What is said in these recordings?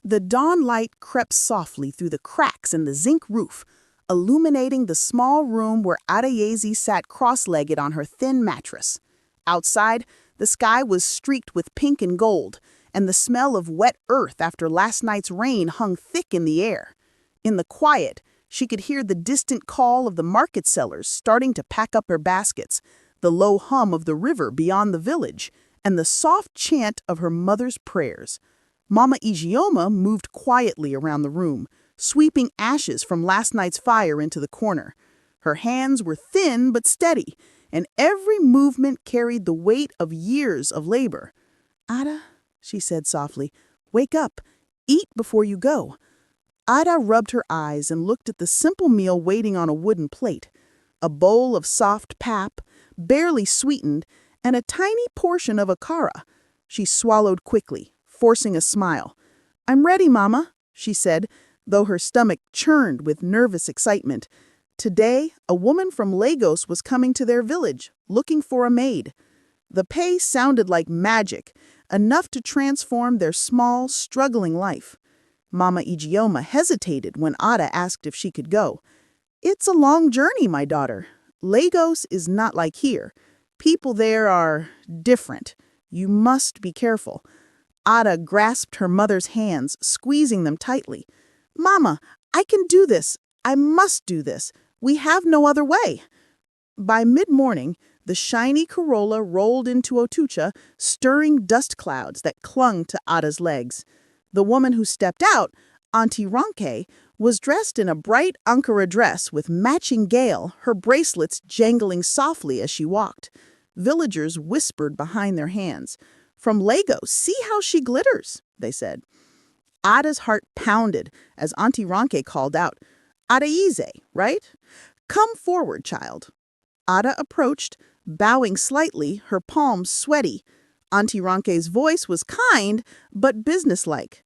The dawn light crept softly through the cracks in the zinc roof, illuminating the small room where Adeyezi sat cross-legged on her thin mattress. Outside, the sky was streaked with pink and gold, and the smell of wet earth after last night's rain hung thick in the air. In the quiet, she could hear the distant call of the market sellers starting to pack up their baskets, the low hum of the river beyond the village, and the soft chant of her mother's prayers. Mama Ijeoma moved quietly around the room, sweeping ashes from last night's fire into the corner. Her hands were thin but steady, and every movement carried the weight of years of labor. "Ada," she said softly, "wake up. Eat before you go." Ada rubbed her eyes and looked at the simple meal waiting on a wooden plate. A bowl of soft pap, barely sweetened, and a tiny portion of akara. She swallowed quickly, forcing a smile. "I'm ready, Mama," she said, though her stomach churned with nervous excitement. Today, a woman from Lagos was coming to their village, looking for a maid. The pay sounded like magic, enough to transform their small, struggling life. Mama Ijeoma hesitated when Ada asked if she could go. "It's a long journey, my daughter. Lagos is not like here. People there are different. You must be careful." Ada grasped her mother's hands, squeezing them tightly. "Mama, I can do this. I must do this. We have no other way." By mid-morning, the shiny Corolla rolled into Otucha, stirring dust clouds that clung to Ada's legs. The woman who stepped out, Auntie Ronke, was dressed in a bright Ankara dress with matching gale, her bracelets jangling softly as she walked. Villagers whispered behind their hands. "From Lagos, see how she glitters," they said. Ada's heart pounded as Auntie Ronke called out, "Adeyeze, right? Come forward, child." Ada approached, bowing slightly, her palms sweaty. Auntie Ronke's voice was kind, but businesslike.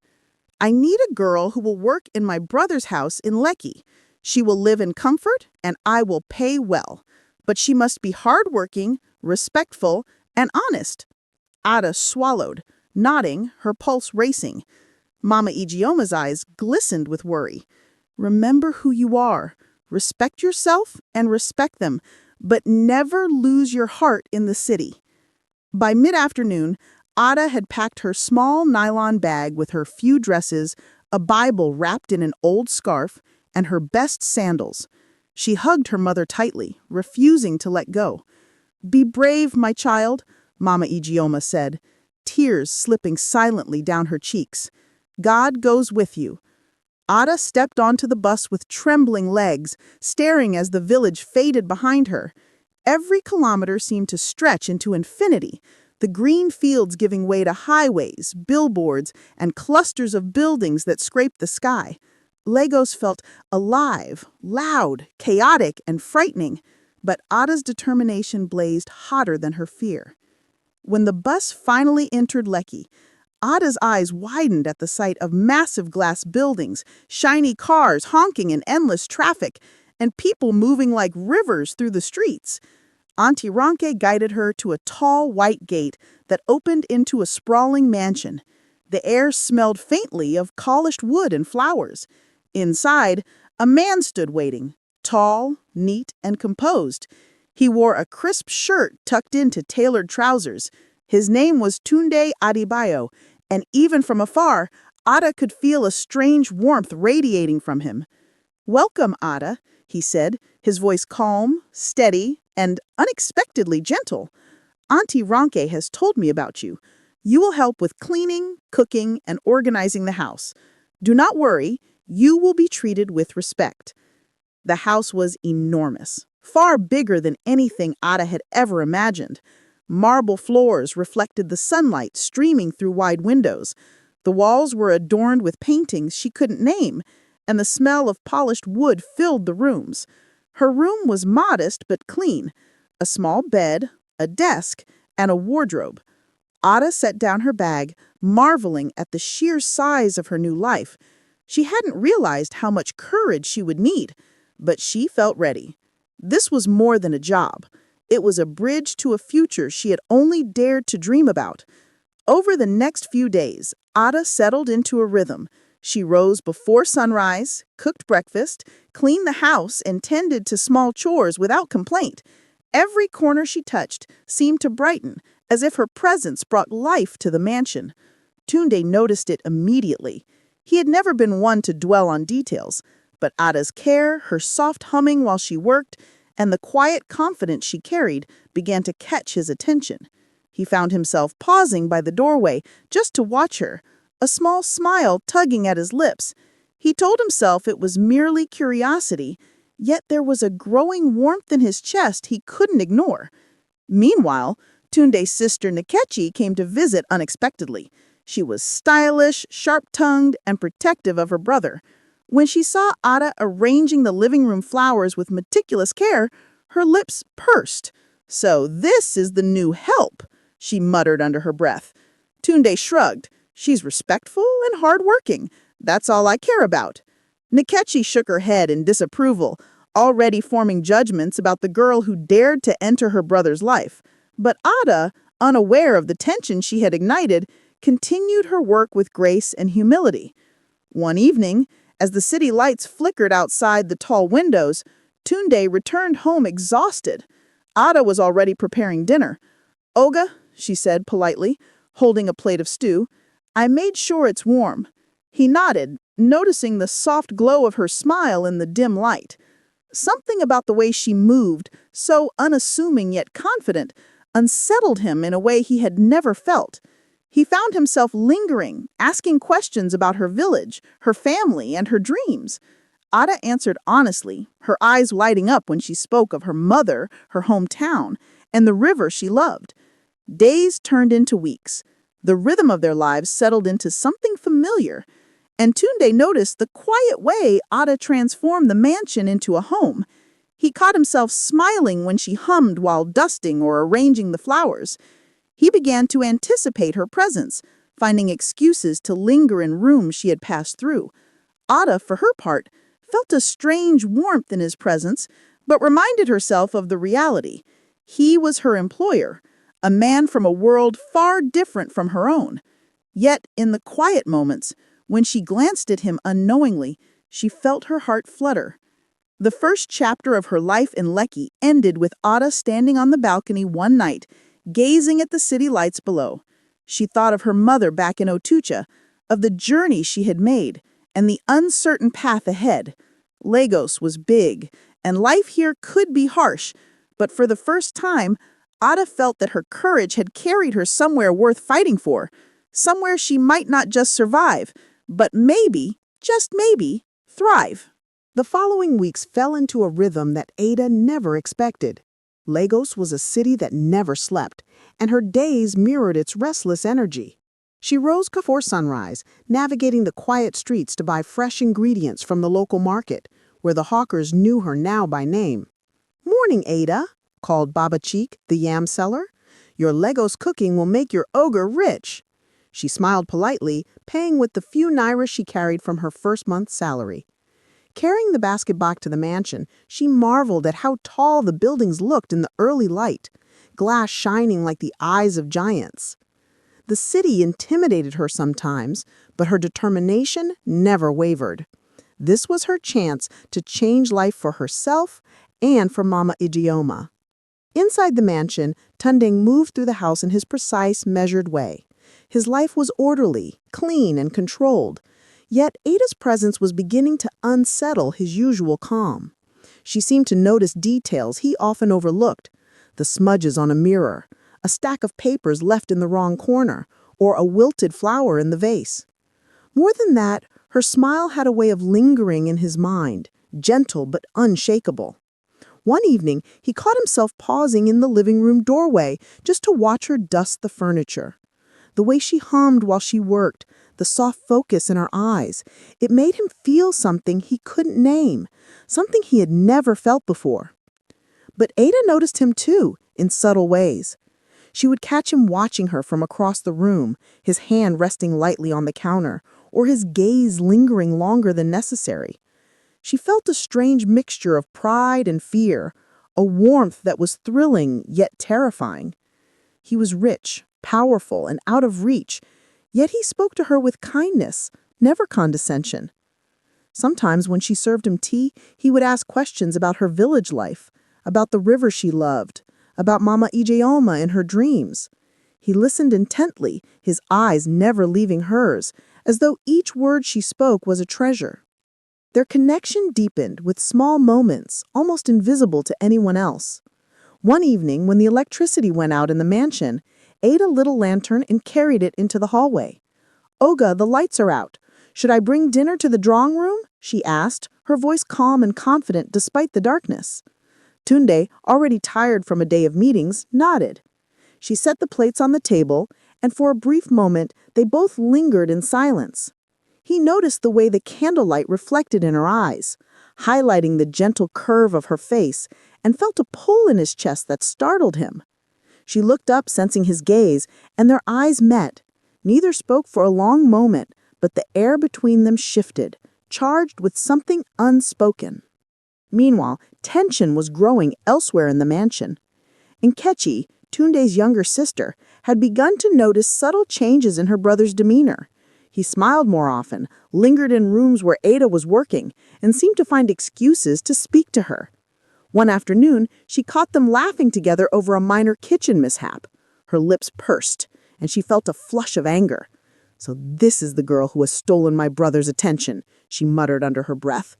"I need a girl who will work in my brother's house in Lekki. She will live in comfort, and I will pay well. But she must be hardworking, respectful, and honest." Ada swallowed, nodding, her pulse racing. Mama Ijeoma's eyes glistened with worry. "Remember who you are. Respect yourself and respect them, but never lose your heart in the city." By mid-afternoon, Ada had packed her small nylon bag with her few dresses, a Bible wrapped in an old scarf, and her best sandals. She hugged her mother tightly, refusing to let go. "Be brave, my child," Mama Ijeoma said, tears slipping silently down her cheeks. "God goes with you." Ada stepped onto the bus with trembling legs, staring as the village faded behind her. Every kilometer seemed to stretch into infinity, the green fields giving way to highways, billboards, and clusters of buildings that scraped the sky. Lagos felt alive, loud, chaotic, and frightening, but Ada's determination blazed hotter than her fear. When the bus finally entered Lekki, Ada's eyes widened at the sight of massive glass buildings, shiny cars honking in endless traffic, and people moving like rivers through the streets. Auntie Ronke guided her to a tall white gate that opened into a sprawling mansion. The air smelled faintly of polished wood and flowers. Inside, a man stood waiting, tall, neat, and composed. He wore a crisp shirt tucked into tailored trousers. His name was Tunde Adebayo, and even from afar, Ada could feel a strange warmth radiating from him. "Welcome, Ada," he said, his voice calm, steady, and unexpectedly gentle. "Auntie Ronke has told me about you. You will help with cleaning, cooking, and organizing the house. Do not worry, you will be treated with respect." The house was enormous, far bigger than anything Ada had ever imagined. Marble floors reflected the sunlight streaming through wide windows. The walls were adorned with paintings she couldn't name, and the smell of polished wood filled the rooms. Her room was modest but clean, a small bed, a desk, and a wardrobe. Ada set down her bag, marveling at the sheer size of her new life. She hadn't realized how much courage she would need, but she felt ready. This was more than a job. It was a bridge to a future she had only dared to dream about. Over the next few days, Ada settled into a rhythm. She rose before sunrise, cooked breakfast, cleaned the house, and tended to small chores without complaint. Every corner she touched seemed to brighten, as if her presence brought life to the mansion. Tunde noticed it immediately. He had never been one to dwell on details, but Ada's care, her soft humming while she worked, and the quiet confidence she carried began to catch his attention. He found himself pausing by the doorway just to watch her, a small smile tugging at his lips. He told himself it was merely curiosity, yet there was a growing warmth in his chest he couldn't ignore. Meanwhile, Tunde's sister Nkechi came to visit unexpectedly. She was stylish, sharp-tongued, and protective of her brother. When she saw Ada arranging the living room flowers with meticulous care, her lips pursed. "So this is the new help," she muttered under her breath. Tunde shrugged. "She's respectful and hardworking. That's all I care about." Nkechi shook her head in disapproval, already forming judgments about the girl who dared to enter her brother's life. But Ada, unaware of the tension she had ignited, continued her work with grace and humility. One evening, as the city lights flickered outside the tall windows, Tunde returned home exhausted. Ada was already preparing dinner. "Oga," she said politely, holding a plate of stew, "I made sure it's warm." He nodded, noticing the soft glow of her smile in the dim light. Something about the way she moved, so unassuming yet confident, unsettled him in a way he had never felt. He found himself lingering, asking questions about her village, her family, and her dreams. Ada answered honestly, her eyes lighting up when she spoke of her mother, her hometown, and the river she loved. Days turned into weeks. The rhythm of their lives settled into something familiar, and Tunde noticed the quiet way Ada transformed the mansion into a home. He caught himself smiling when she hummed while dusting or arranging the flowers. He began to anticipate her presence, finding excuses to linger in rooms she had passed through. Ada, for her part, felt a strange warmth in his presence, but reminded herself of the reality. He was her employer, a man from a world far different from her own. Yet, in the quiet moments, when she glanced at him unknowingly, she felt her heart flutter. The first chapter of her life in Lekki ended with Ada standing on the balcony one night, gazing at the city lights below. She thought of her mother back in Otucha, of the journey she had made, and the uncertain path ahead. Lagos was big, and life here could be harsh, but for the first time, Ada felt that her courage had carried her somewhere worth fighting for, somewhere she might not just survive, but maybe, just maybe, thrive. The following weeks fell into a rhythm that Ada never expected. Lagos was a city that never slept, and her days mirrored its restless energy. She rose before sunrise, navigating the quiet streets to buy fresh ingredients from the local market, where the hawkers knew her now by name. "Morning, Ada," called Baba Cheek, the yam seller. "Your Lagos cooking will make your ogre rich." She smiled politely, paying with the few naira she carried from her first month's salary. Carrying the basket back to the mansion, she marveled at how tall the buildings looked in the early light, glass shining like the eyes of giants. The city intimidated her sometimes, but her determination never wavered. This was her chance to change life for herself and for Mama Idioma. Inside the mansion, Tunde moved through the house in his precise, measured way. His life was orderly, clean, and controlled. Yet Ada's presence was beginning to unsettle his usual calm. She seemed to notice details he often overlooked: the smudges on a mirror, a stack of papers left in the wrong corner, or a wilted flower in the vase. More than that, her smile had a way of lingering in his mind, gentle but unshakable. One evening, he caught himself pausing in the living room doorway just to watch her dust the furniture. The way she hummed while she worked, the soft focus in her eyes, it made him feel something he couldn't name, something he had never felt before. But Ada noticed him too, in subtle ways. She would catch him watching her from across the room, his hand resting lightly on the counter, or his gaze lingering longer than necessary. She felt a strange mixture of pride and fear, a warmth that was thrilling yet terrifying. He was rich, powerful, and out of reach, yet he spoke to her with kindness, never condescension. Sometimes when she served him tea, he would ask questions about her village life, about the river she loved, about Mama Ijeoma and her dreams. He listened intently, his eyes never leaving hers, as though each word she spoke was a treasure. Their connection deepened with small moments, almost invisible to anyone else. One evening, when the electricity went out in the mansion, Ada lit a lantern and carried it into the hallway. "Oga, the lights are out. Should I bring dinner to the drawing room?" she asked, her voice calm and confident despite the darkness. Tunde, already tired from a day of meetings, nodded. She set the plates on the table, and for a brief moment they both lingered in silence. He noticed the way the candlelight reflected in her eyes, highlighting the gentle curve of her face, and felt a pull in his chest that startled him. She looked up, sensing his gaze, and their eyes met. Neither spoke for a long moment, but the air between them shifted, charged with something unspoken. Meanwhile, tension was growing elsewhere in the mansion. Nkechi, Tunde's younger sister, had begun to notice subtle changes in her brother's demeanor. He smiled more often, lingered in rooms where Ada was working, and seemed to find excuses to speak to her. One afternoon, she caught them laughing together over a minor kitchen mishap. Her lips pursed, and she felt a flush of anger. "So this is the girl who has stolen my brother's attention," she muttered under her breath.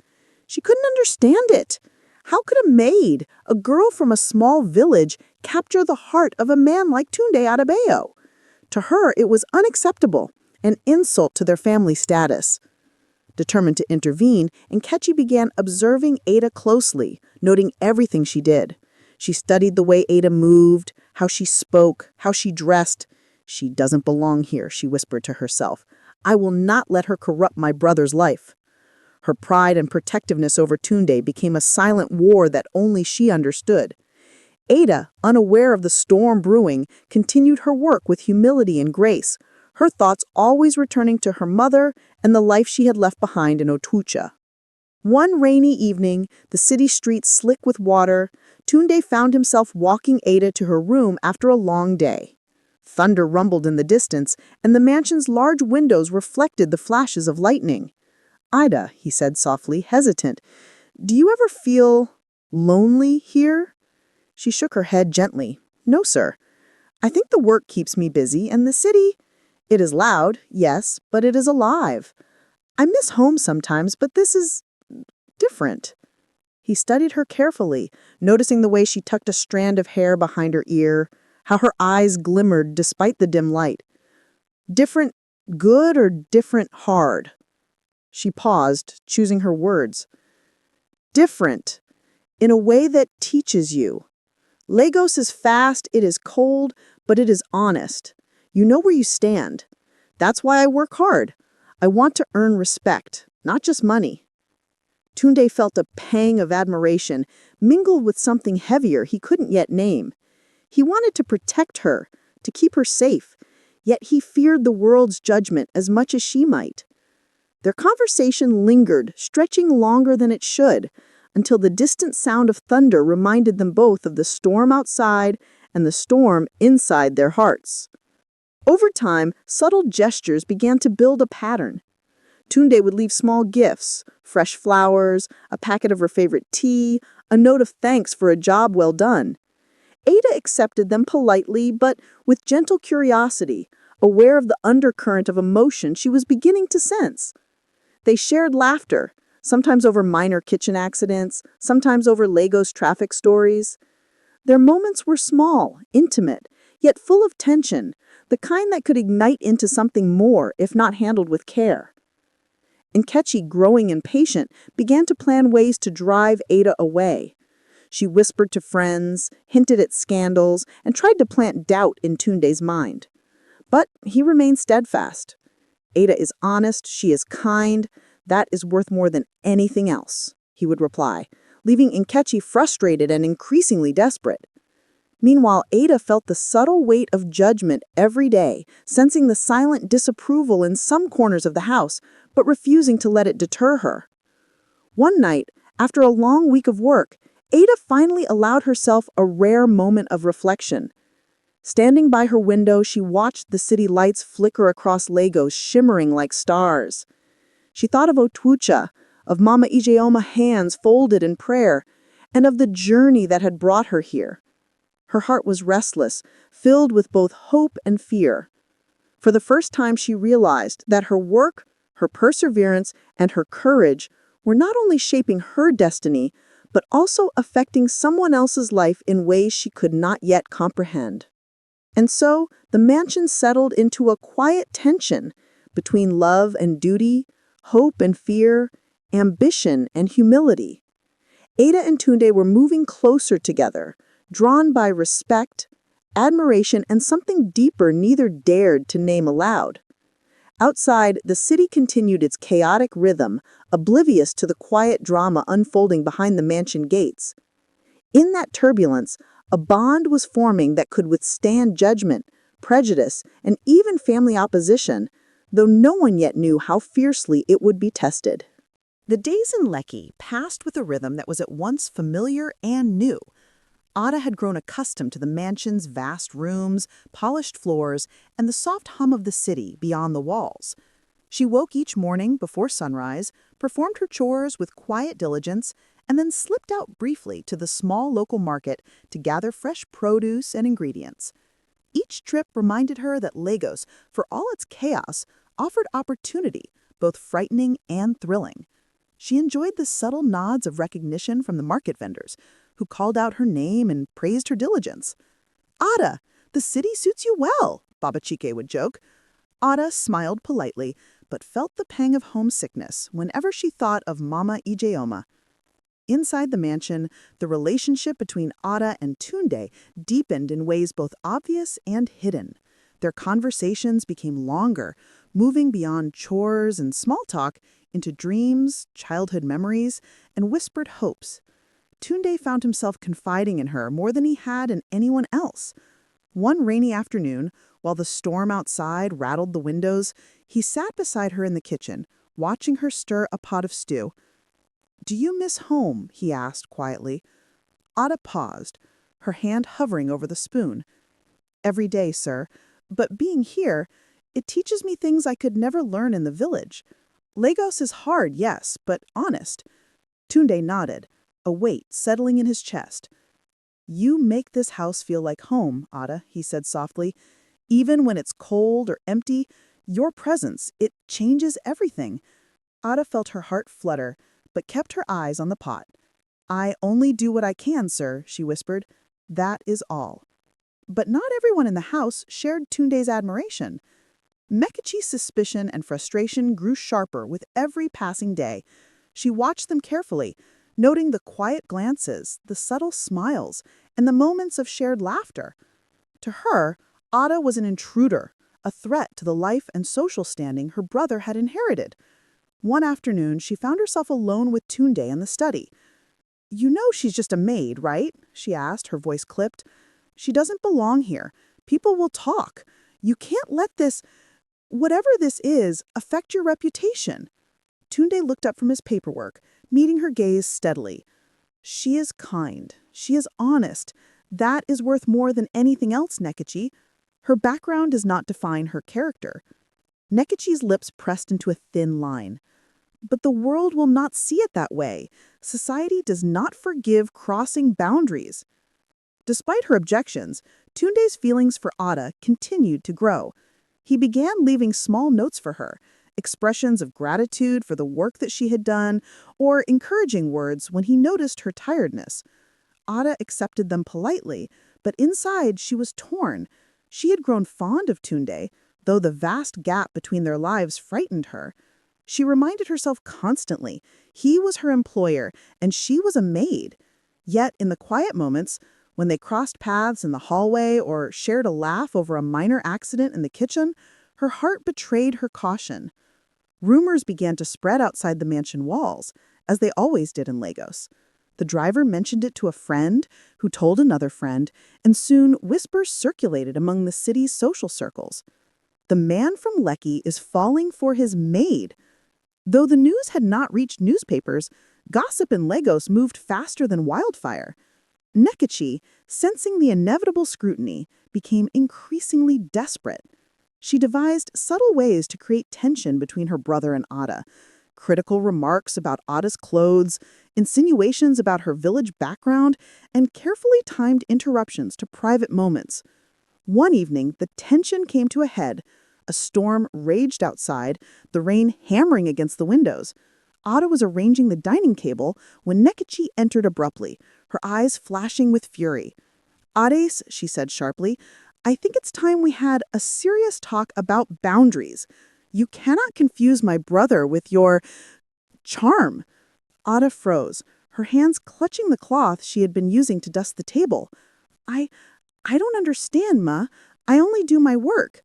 She couldn't understand it. How could a maid, a girl from a small village, capture the heart of a man like Tunde Adebayo? To her, it was unacceptable, an insult to their family status. Determined to intervene, Nkechi began observing Ada closely, noting everything she did. She studied the way Ada moved, how she spoke, how she dressed. "She doesn't belong here," she whispered to herself. "I will not let her corrupt my brother's life." Her pride and protectiveness over Tunde became a silent war that only she understood. Ada, unaware of the storm brewing, continued her work with humility and grace, her thoughts always returning to her mother and the life she had left behind in Otucha. One rainy evening, the city streets slick with water, Tunde found himself walking Ada to her room after a long day. Thunder rumbled in the distance, and the mansion's large windows reflected the flashes of lightning. "Ida," he said softly, hesitant, "do you ever feel lonely here?" She shook her head gently. "No, sir. I think the work keeps me busy, and the city, it is loud, yes, but it is alive. I miss home sometimes, but this is different." He studied her carefully, noticing the way she tucked a strand of hair behind her ear, how her eyes glimmered despite the dim light. "Different good or different hard?" She paused, choosing her words. "Different, in a way that teaches you. Lagos is fast, it is cold, but it is honest. You know where you stand. That's why I work hard. I want to earn respect, not just money." Tunde felt a pang of admiration, mingled with something heavier he couldn't yet name. He wanted to protect her, to keep her safe, yet he feared the world's judgment as much as she might. Their conversation lingered, stretching longer than it should, until the distant sound of thunder reminded them both of the storm outside and the storm inside their hearts. Over time, subtle gestures began to build a pattern. Tunde would leave small gifts, fresh flowers, a packet of her favorite tea, a note of thanks for a job well done. Ada accepted them politely, but with gentle curiosity, aware of the undercurrent of emotion she was beginning to sense. They shared laughter, sometimes over minor kitchen accidents, sometimes over Lagos traffic stories. Their moments were small, intimate, yet full of tension, the kind that could ignite into something more if not handled with care. Nkechi, growing impatient, began to plan ways to drive Ada away. She whispered to friends, hinted at scandals, and tried to plant doubt in Tunde's mind. But he remained steadfast. "Ada is honest, she is kind. That is worth more than anything else," he would reply, leaving Nkechi frustrated and increasingly desperate. Meanwhile, Ada felt the subtle weight of judgment every day, sensing the silent disapproval in some corners of the house, but refusing to let it deter her. One night, after a long week of work, Ada finally allowed herself a rare moment of reflection. Standing by her window, she watched the city lights flicker across Lagos, shimmering like stars. She thought of Otucha, of Mama Ijeoma hands folded in prayer, and of the journey that had brought her here. Her heart was restless, filled with both hope and fear. For the first time, she realized that her work, her perseverance, and her courage were not only shaping her destiny, but also affecting someone else's life in ways she could not yet comprehend. And so, the mansion settled into a quiet tension between love and duty, hope and fear, ambition and humility. Ada and Tunde were moving closer together, drawn by respect, admiration, and something deeper neither dared to name aloud. Outside, the city continued its chaotic rhythm, oblivious to the quiet drama unfolding behind the mansion gates. In that turbulence, a bond was forming that could withstand judgment, prejudice, and even family opposition, though no one yet knew how fiercely it would be tested. The days in Lekki passed with a rhythm that was at once familiar and new. Ada had grown accustomed to the mansion's vast rooms, polished floors, and the soft hum of the city beyond the walls. She woke each morning before sunrise, performed her chores with quiet diligence, and then slipped out briefly to the small local market to gather fresh produce and ingredients. Each trip reminded her that Lagos, for all its chaos, offered opportunity, both frightening and thrilling. She enjoyed the subtle nods of recognition from the market vendors, who called out her name and praised her diligence. "Ada, the city suits you well," Baba Chike would joke. Ada smiled politely, but felt the pang of homesickness whenever she thought of Mama Ijeoma. Inside the mansion, the relationship between Ada and Tunde deepened in ways both obvious and hidden. Their conversations became longer, moving beyond chores and small talk into dreams, childhood memories, and whispered hopes. Tunde found himself confiding in her more than he had in anyone else. One rainy afternoon, while the storm outside rattled the windows, he sat beside her in the kitchen, watching her stir a pot of stew. "Do you miss home?" he asked quietly. Ada paused, her hand hovering over the spoon. "Every day, sir. But being here, it teaches me things I could never learn in the village. Lagos is hard, yes, but honest." Tunde nodded, a weight settling in his chest. "You make this house feel like home, Ada," he said softly. "Even when it's cold or empty, your presence, it changes everything." Ada felt her heart flutter, but kept her eyes on the pot. "I only do what I can, sir," she whispered. "That is all." But not everyone in the house shared Tunde's admiration. Mekichi's suspicion and frustration grew sharper with every passing day. She watched them carefully, noting the quiet glances, the subtle smiles, and the moments of shared laughter. To her, Ada was an intruder, a threat to the life and social standing her brother had inherited. One afternoon, she found herself alone with Tunde in the study. "You know she's just a maid, right?" she asked, her voice clipped. "She doesn't belong here. People will talk. You can't let this, whatever this is, affect your reputation." Tunde looked up from his paperwork, meeting her gaze steadily. "She is kind. She is honest. That is worth more than anything else, Nekichi. Her background does not define her character." Nekichi's lips pressed into a thin line. "But the world will not see it that way. Society does not forgive crossing boundaries." Despite her objections, Tunde's feelings for Ada continued to grow. He began leaving small notes for her, expressions of gratitude for the work that she had done, or encouraging words when he noticed her tiredness. Ada accepted them politely, but inside she was torn. She had grown fond of Tunde, though the vast gap between their lives frightened her. She reminded herself constantly, he was her employer and she was a maid. Yet in the quiet moments, when they crossed paths in the hallway or shared a laugh over a minor accident in the kitchen, her heart betrayed her caution. Rumors began to spread outside the mansion walls, as they always did in Lagos. The driver mentioned it to a friend, who told another friend, and soon whispers circulated among the city's social circles. "The man from Lekki is falling for his maid." Though the news had not reached newspapers, gossip in Lagos moved faster than wildfire. Nekachi, sensing the inevitable scrutiny, became increasingly desperate. She devised subtle ways to create tension between her brother and Ada. Critical remarks about Ada's clothes, insinuations about her village background, and carefully timed interruptions to private moments. One evening, the tension came to a head. A storm raged outside, the rain hammering against the windows. Ada was arranging the dining table when Nekachi entered abruptly, her eyes flashing with fury. "Ades," she said sharply, "I think it's time we had a serious talk about boundaries. You cannot confuse my brother with your charm." Ada froze, her hands clutching the cloth she had been using to dust the table. I I don't understand, Ma. I only do my work."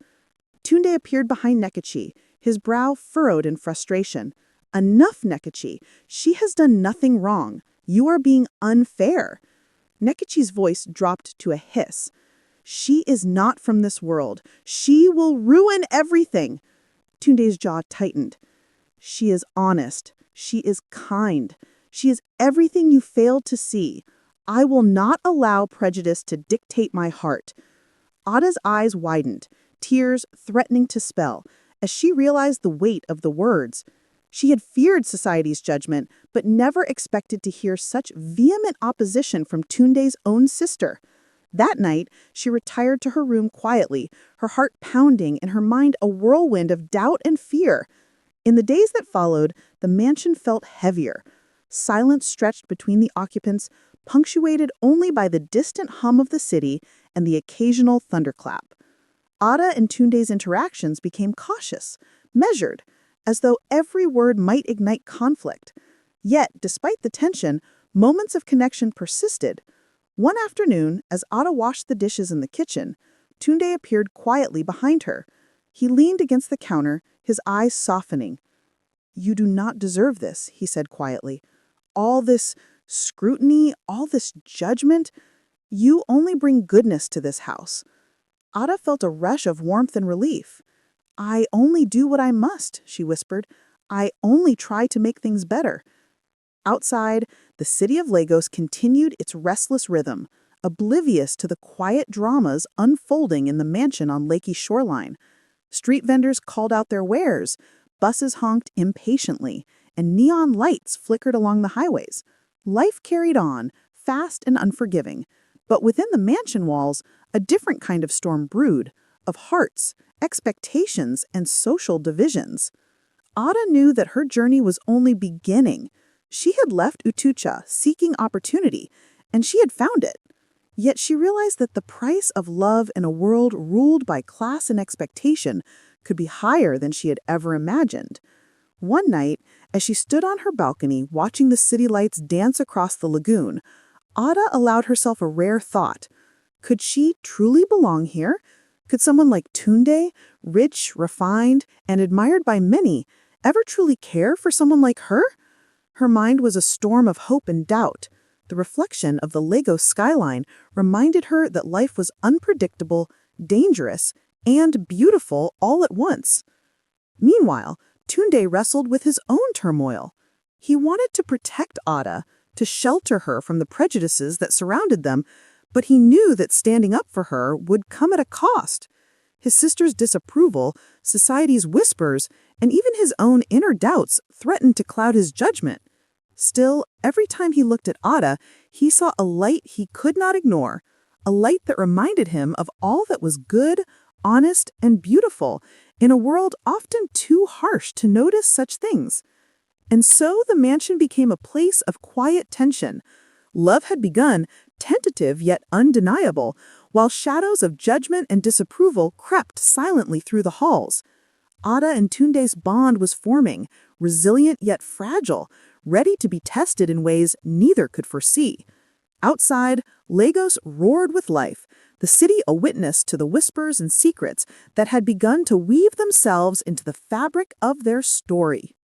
Tunde appeared behind Nekachi, his brow furrowed in frustration. "Enough, Nekachi. She has done nothing wrong. You are being unfair." Nekachi's voice dropped to a hiss. "She is not from this world. She will ruin everything." Tunde's jaw tightened. "She is honest. She is kind. She is everything you failed to see. I will not allow prejudice to dictate my heart." Ada's eyes widened, tears threatening to spell, as she realized the weight of the words. She had feared society's judgment, but never expected to hear such vehement opposition from Tunde's own sister. That night, she retired to her room quietly, her heart pounding and her mind a whirlwind of doubt and fear. In the days that followed, the mansion felt heavier. Silence stretched between the occupants, punctuated only by the distant hum of the city and the occasional thunderclap. Ada and Tunde's interactions became cautious, measured, as though every word might ignite conflict. Yet, despite the tension, moments of connection persisted. One afternoon, as Ada washed the dishes in the kitchen, Tunde appeared quietly behind her. He leaned against the counter, his eyes softening. "You do not deserve this," he said quietly. "All this scrutiny, all this judgment, you only bring goodness to this house." Ada felt a rush of warmth and relief. "I only do what I must," she whispered. "I only try to make things better." Outside, the city of Lagos continued its restless rhythm, oblivious to the quiet dramas unfolding in the mansion on Lakey's shoreline. Street vendors called out their wares, buses honked impatiently, and neon lights flickered along the highways. Life carried on, fast and unforgiving. But within the mansion walls, a different kind of storm brewed, of hearts, expectations, and social divisions. Ada knew that her journey was only beginning. She had left Utucha seeking opportunity, and she had found it. Yet she realized that the price of love in a world ruled by class and expectation could be higher than she had ever imagined. One night, as she stood on her balcony watching the city lights dance across the lagoon, Ada allowed herself a rare thought. Could she truly belong here? Could someone like Tunde, rich, refined, and admired by many, ever truly care for someone like her? Her mind was a storm of hope and doubt. The reflection of the Lagos skyline reminded her that life was unpredictable, dangerous, and beautiful all at once. Meanwhile, Tunde wrestled with his own turmoil. He wanted to protect Ada, to shelter her from the prejudices that surrounded them, but he knew that standing up for her would come at a cost. His sister's disapproval, society's whispers, and even his own inner doubts threatened to cloud his judgment. Still, every time he looked at Ada, he saw a light he could not ignore, a light that reminded him of all that was good, honest, and beautiful in a world often too harsh to notice such things. And so the mansion became a place of quiet tension. Love had begun, tentative yet undeniable, while shadows of judgment and disapproval crept silently through the halls. Ada and Tunde's bond was forming, resilient yet fragile, ready to be tested in ways neither could foresee. Outside, Lagos roared with life, the city a witness to the whispers and secrets that had begun to weave themselves into the fabric of their story.